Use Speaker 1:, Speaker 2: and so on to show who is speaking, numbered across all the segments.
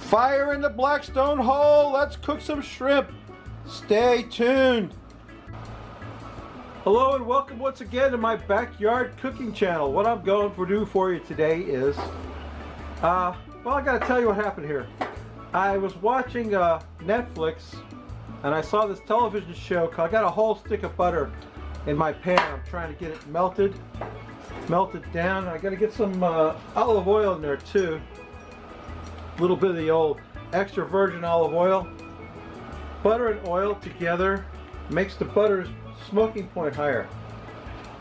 Speaker 1: Fire in the Blackstone hole. Let's cook some shrimp. Stay tuned. Hello and welcome once again to my backyard cooking channel. What I'm going to do for you today is, well, I gotta tell you what happened here. I was watching Netflix and I saw this television show. I got a whole stick of butter in my pan. I'm trying to get it melted down. I gotta get some olive oil in there too. A little bit of the old extra virgin olive oil. Butter and oil together makes the butter's smoking point higher.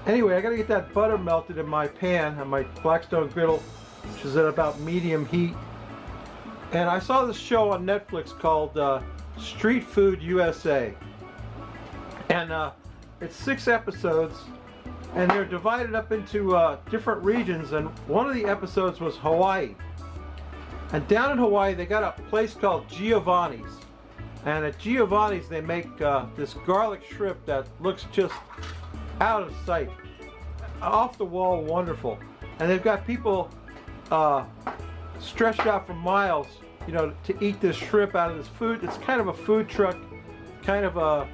Speaker 1: Anyway, I gotta get that butter melted in my pan on my Blackstone griddle, which is at about medium heat. And I saw this show on Netflix called Street Food USA. And it's 6 episodes, and they're divided up into different regions, and one of the episodes was Hawaii. And down in Hawaii, they got a place called Giovanni's. And at Giovanni's, they make this garlic shrimp that looks just out of sight. Off the wall, wonderful. And they've got people stretched out for miles, you know, to eat this shrimp out of this food. It's kind of a food truck, kind of a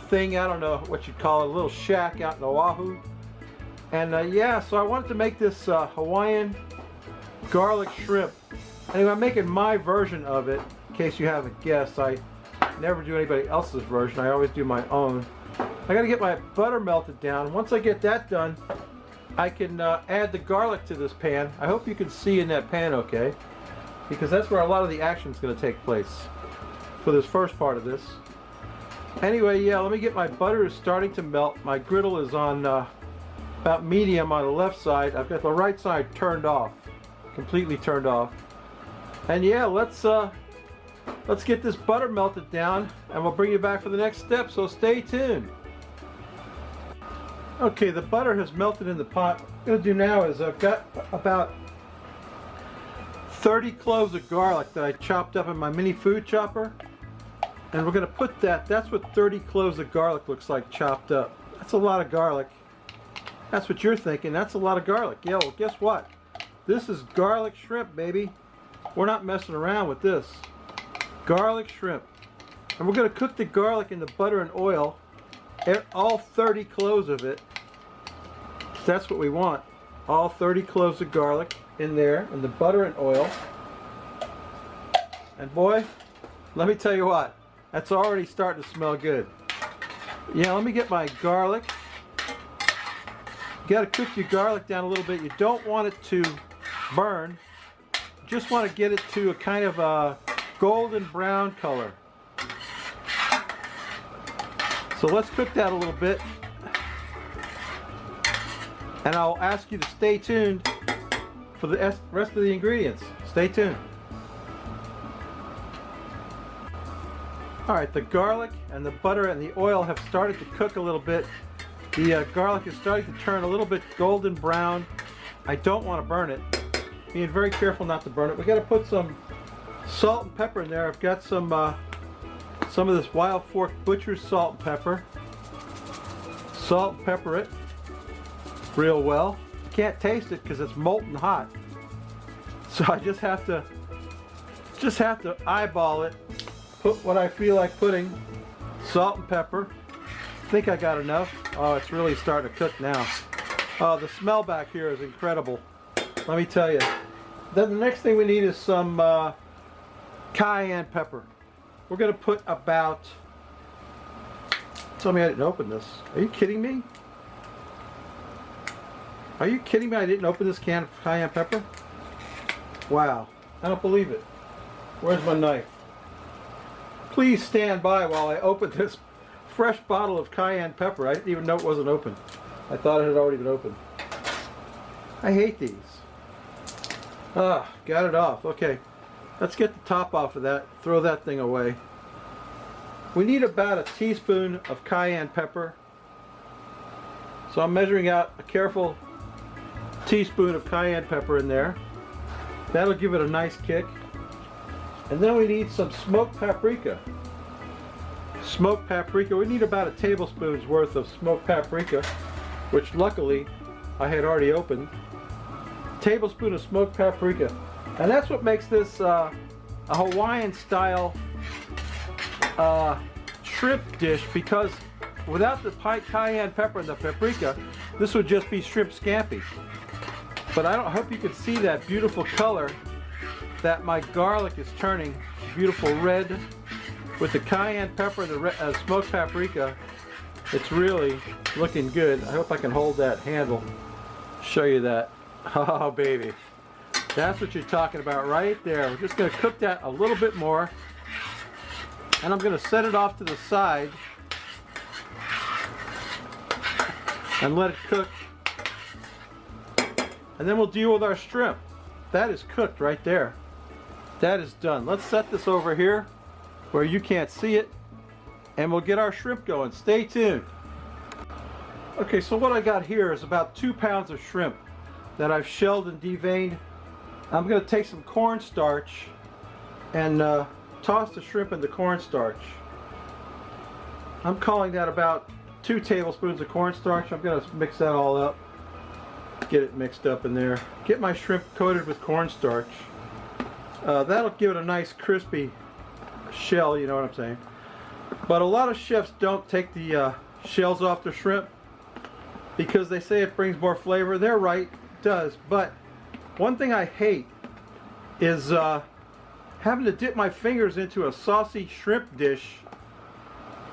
Speaker 1: thing, I don't know what you'd call it, a little shack out in Oahu. And yeah, so I wanted to make this Hawaiian garlic shrimp. Anyway, I'm making my version of it. In case you haven't guessed, I never do anybody else's version. I always do my own. I gotta get my butter melted down. Once I get that done, I can add the garlic to this pan. I hope you can see in that pan okay, because that's where a lot of the action is going to take place for this first part of this. Anyway, yeah, let me get my butter is starting to melt. My griddle is on about medium on the left side. I've got the right side turned off, completely turned off. And yeah, let's get this butter melted down, and we'll bring you back for the next step, so stay tuned. Okay, the butter has melted in the pot. What I'm going to do now is I've got about 30 cloves of garlic that I chopped up in my mini food chopper. And we're going to put that's what 30 cloves of garlic looks like chopped up. That's a lot of garlic. That's what you're thinking, that's a lot of garlic. Yeah, well, guess what? This is garlic shrimp, baby. We're not messing around with this. Garlic shrimp. And we're going to cook the garlic in the butter and oil, all 30 cloves of it. That's what we want. All 30 cloves of garlic in there, in the butter and oil. And boy, let me tell you what, that's already starting to smell good. Yeah, let me get my garlic. You got to cook your garlic down a little bit. You don't want it to burn. You just want to get it to a kind of a golden brown color. So let's cook that a little bit. And I'll ask you to stay tuned for the rest of the ingredients. Stay tuned. Alright, the garlic and the butter and the oil have started to cook a little bit. The garlic is starting to turn a little bit golden brown. I don't want to burn it. Being very careful not to burn it. We got to put some salt and pepper in there. I've got some of this Wild Fork Butcher's salt and pepper. Salt and pepper it real well. You can't taste it because it's molten hot. So I just have to eyeball it. Put what I feel like putting. Salt and pepper. I think I got enough. Oh, it's really starting to cook now. Oh, the smell back here is incredible. Let me tell you. Then the next thing we need is some cayenne pepper. We're going to put about... Tell me I didn't open this. Are you kidding me? Are you kidding me? I didn't open this can of cayenne pepper? Wow. I don't believe it. Where's my knife? Please stand by while I open this fresh bottle of cayenne pepper. I didn't even know it wasn't open. I thought it had already been opened. I hate these. Ah, got it off. Okay. Let's get the top off of that. Throw that thing away. We need about a teaspoon of cayenne pepper. So I'm measuring out a careful teaspoon of cayenne pepper in there. That'll give it a nice kick. And then we need some smoked paprika. Smoked paprika. We need about a tablespoon's worth of smoked paprika, which luckily I had already opened. Tablespoon of smoked paprika. And that's what makes this a Hawaiian style shrimp dish, because without the cayenne pepper and the paprika, this would just be shrimp scampi. But I hope you can see that beautiful color that my garlic is turning beautiful red with the cayenne pepper and the smoked paprika. It's really looking good. I hope I can hold that handle, show you that. Oh baby, that's what you're talking about right there. We're just going to cook that a little bit more, and I'm going to set it off to the side and let it cook, and then we'll deal with our shrimp. That is cooked right there. That is done. Let's set this over here where you can't see it, and we'll get our shrimp going. Stay tuned. Okay, so what I got here is about 2 pounds of shrimp that I've shelled and deveined. I'm going to take some cornstarch and toss the shrimp in the cornstarch. I'm calling that about 2 tablespoons of cornstarch. I'm going to mix that all up, get it mixed up in there. Get my shrimp coated with cornstarch. That'll give it a nice crispy shell, you know what I'm saying. But a lot of chefs don't take the shells off the shrimp because they say it brings more flavor. They're right, it does. But one thing I hate is having to dip my fingers into a saucy shrimp dish.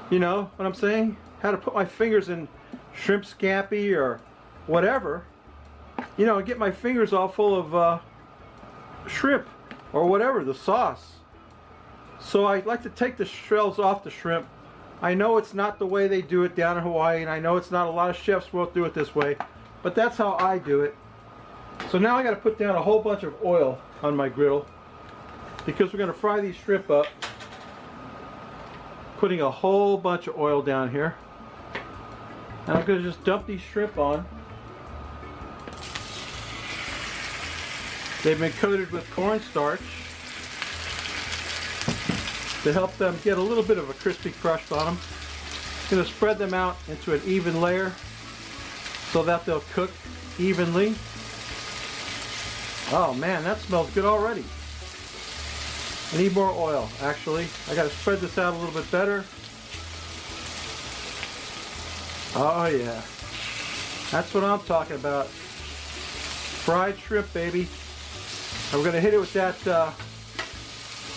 Speaker 1: You know what I'm saying? How to put my fingers in shrimp scampi or whatever, you know, and get my fingers all full of shrimp or whatever, the sauce. So I like to take the shells off the shrimp. I know it's not the way they do it down in Hawaii, and I know it's not a lot of chefs won't do it this way, but that's how I do it. So now I got to put down a whole bunch of oil on my griddle because we're going to fry these shrimp up. Putting a whole bunch of oil down here. And I'm going to just dump these shrimp on. They've been coated with cornstarch to help them get a little bit of a crispy crust on them. I'm going to spread them out into an even layer so that they'll cook evenly. Oh man, that smells good already. I need more oil, actually. I got to spread this out a little bit better. Oh yeah, that's what I'm talking about. Fried shrimp, baby. And we're going to hit it with that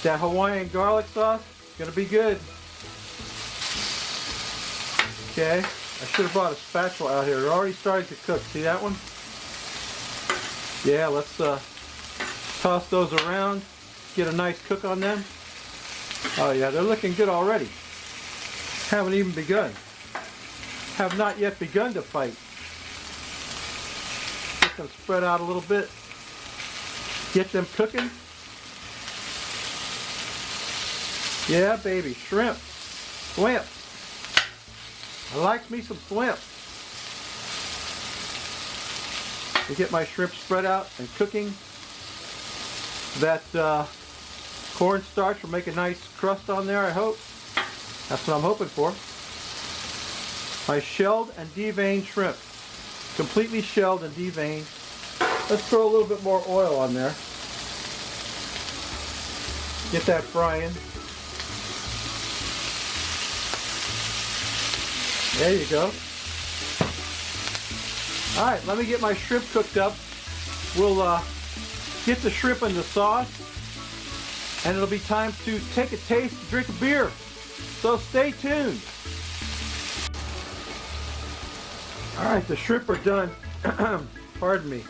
Speaker 1: that Hawaiian garlic sauce. It's going to be good. Okay, I should have brought a spatula out here. They're already starting to cook. See that one? Yeah, let's toss those around. Get a nice cook on them. Oh yeah, they're looking good already. Haven't even begun. Have not yet begun to fight. Get them spread out a little bit. Get them cooking. Yeah, baby, shrimp, shrimp. I like me some shrimp. To get my shrimp spread out and cooking. That cornstarch will make a nice crust on there, I hope. That's what I'm hoping for. My shelled and deveined shrimp. Completely shelled and deveined. Let's throw a little bit more oil on there. Get that frying. There you go. Alright, let me get my shrimp cooked up. We'll get the shrimp in the sauce, and it'll be time to take a taste and drink a beer. So stay tuned. Alright, the shrimp are done. Pardon me.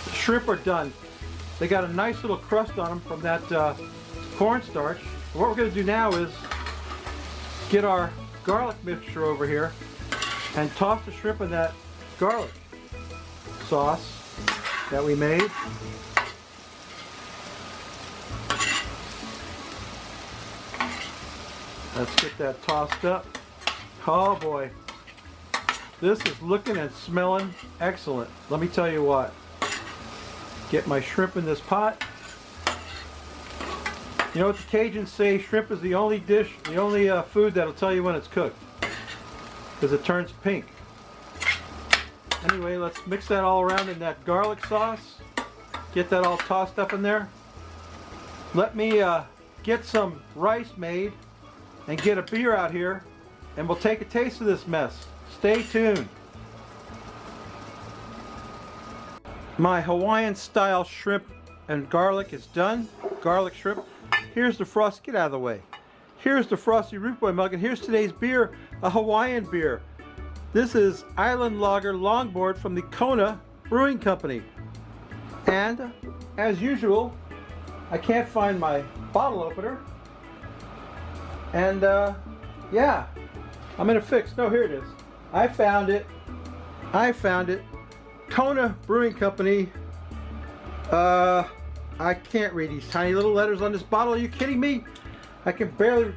Speaker 1: The shrimp are done. They got a nice little crust on them from that cornstarch. What we're going to do now is get our garlic mixture over here and toss the shrimp in that garlic sauce that we made. Let's get that tossed up. Oh boy. This is looking and smelling excellent. Let me tell you what. Get my shrimp in this pot. You know what the Cajuns say? Shrimp is the only dish, the only food that'll tell you when it's cooked. Because it turns pink. Anyway, let's mix that all around in that garlic sauce. Get that all tossed up in there. let me get some rice made and get a beer out here, and we'll take a taste of this mess. Stay tuned. My Hawaiian style shrimp and garlic is done. Garlic shrimp. Here's the frost. Get out of the way. Here's the frosty root boy mug, and here's today's beer, a Hawaiian beer. This is Island Lager Longboard from the Kona Brewing Company. And as usual, I can't find my bottle opener. And yeah, I'm in a fix. No, here it is. I found it. Kona Brewing Company. I can't read these tiny little letters on this bottle. Are you kidding me? I can barely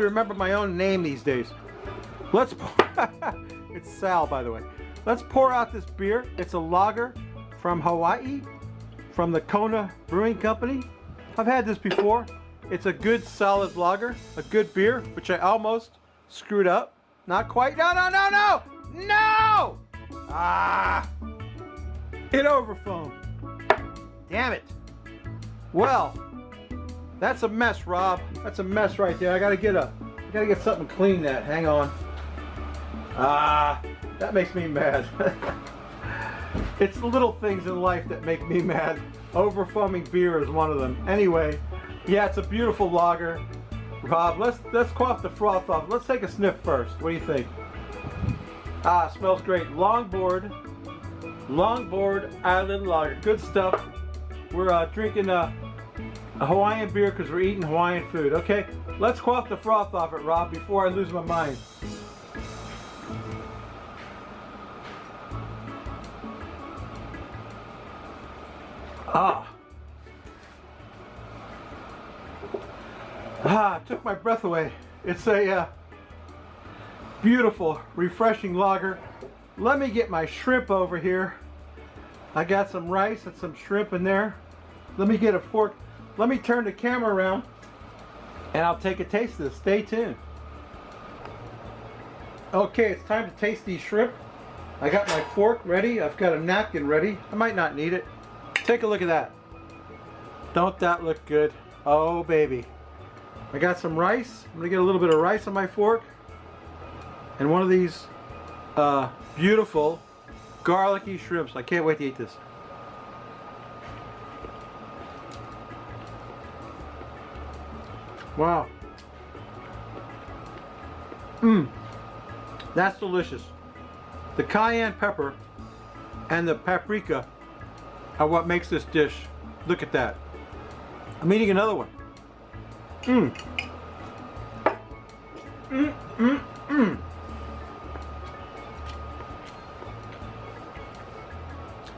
Speaker 1: remember my own name these days. Let's pour, it's Sal, by the way. Let's pour out this beer. It's a lager from Hawaii, from the Kona Brewing Company. I've had this before. It's a good solid lager, a good beer, which I almost screwed up. Not quite. No! Ah! It overfoamed. Damn it. Well, that's a mess, Rob. That's a mess right there. I gotta get something to clean that. Hang on. Ah, that makes me mad. It's the little things in life that make me mad. Overfoaming beer is one of them. Anyway, yeah, it's a beautiful lager. Rob, let's quaff the froth off. Let's take a sniff first. What do you think? Ah, smells great. Longboard Island Lager. Good stuff. We're drinking a Hawaiian beer because we're eating Hawaiian food. Okay, let's quaff the froth off it, Rob, before I lose my mind. It took my breath away. It's a beautiful, refreshing lager. Let me get my shrimp over here. I got some rice and some shrimp in there. Let me get a fork. Let me turn the camera around and I'll take a taste of this. Stay tuned. Okay, it's time to taste these shrimp. I got my fork ready. I've got a napkin ready. I might not need it. Take a look at that. Don't that look good? Oh, baby. I got some rice. I'm gonna get a little bit of rice on my fork. And one of these beautiful garlicky shrimps. I can't wait to eat this. Wow. That's delicious. The cayenne pepper and the paprika are what makes this dish. Look at that. I'm eating another one.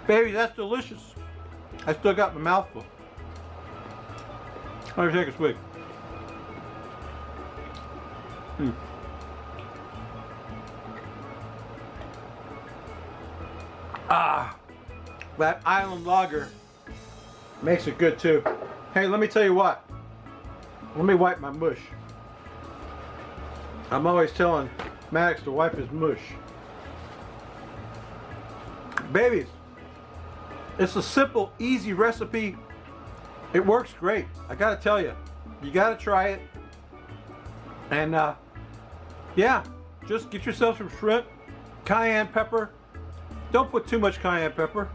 Speaker 1: Baby, that's delicious. I still got my mouth full. Let me take a swig. That island lager makes it good too. Hey, let me tell you what. Let me wipe my mush. I'm always telling Maddox to wipe his mush. Babies, it's a simple, easy recipe. It works great. I gotta tell you, you gotta try it. And yeah, just get yourself some shrimp, cayenne pepper. Don't put too much cayenne pepper.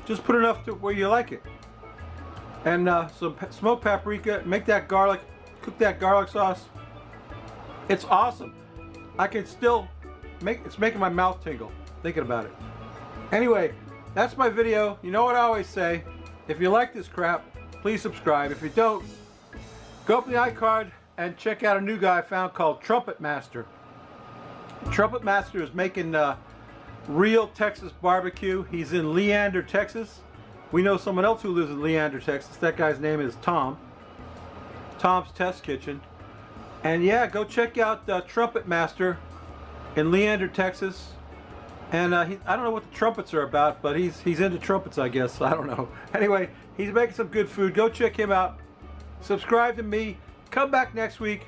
Speaker 1: Just put enough to where you like it. And some smoked paprika. Make that garlic, cook that garlic sauce. It's awesome. I can still it's making my mouth tingle thinking about it. Anyway, that's my video. You know what I always say, if you like this crap, please subscribe. If you don't, go up the iCard and check out a new guy I found called Trumpet Master. Trumpet Master is making real Texas barbecue. He's in Leander, Texas. We know someone else who lives in Leander, Texas. That guy's name is Tom. Tom's Test Kitchen. And yeah, go check out Trumpet Master in Leander, Texas. And I don't know what the trumpets are about, but he's into trumpets, I guess. I don't know. Anyway, he's making some good food. Go check him out. Subscribe to me. Come back next week.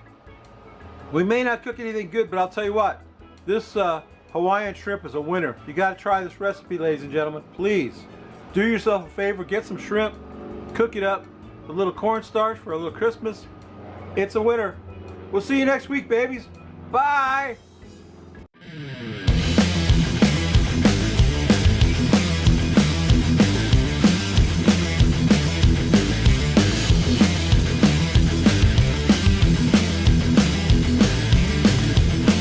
Speaker 1: We may not cook anything good, but I'll tell you what. This Hawaiian shrimp is a winner. You got to try this recipe, ladies and gentlemen. Please do yourself a favor. Get some shrimp. Cook it up. a little cornstarch for a little Christmas. It's a winner. We'll see you next week, babies. Bye.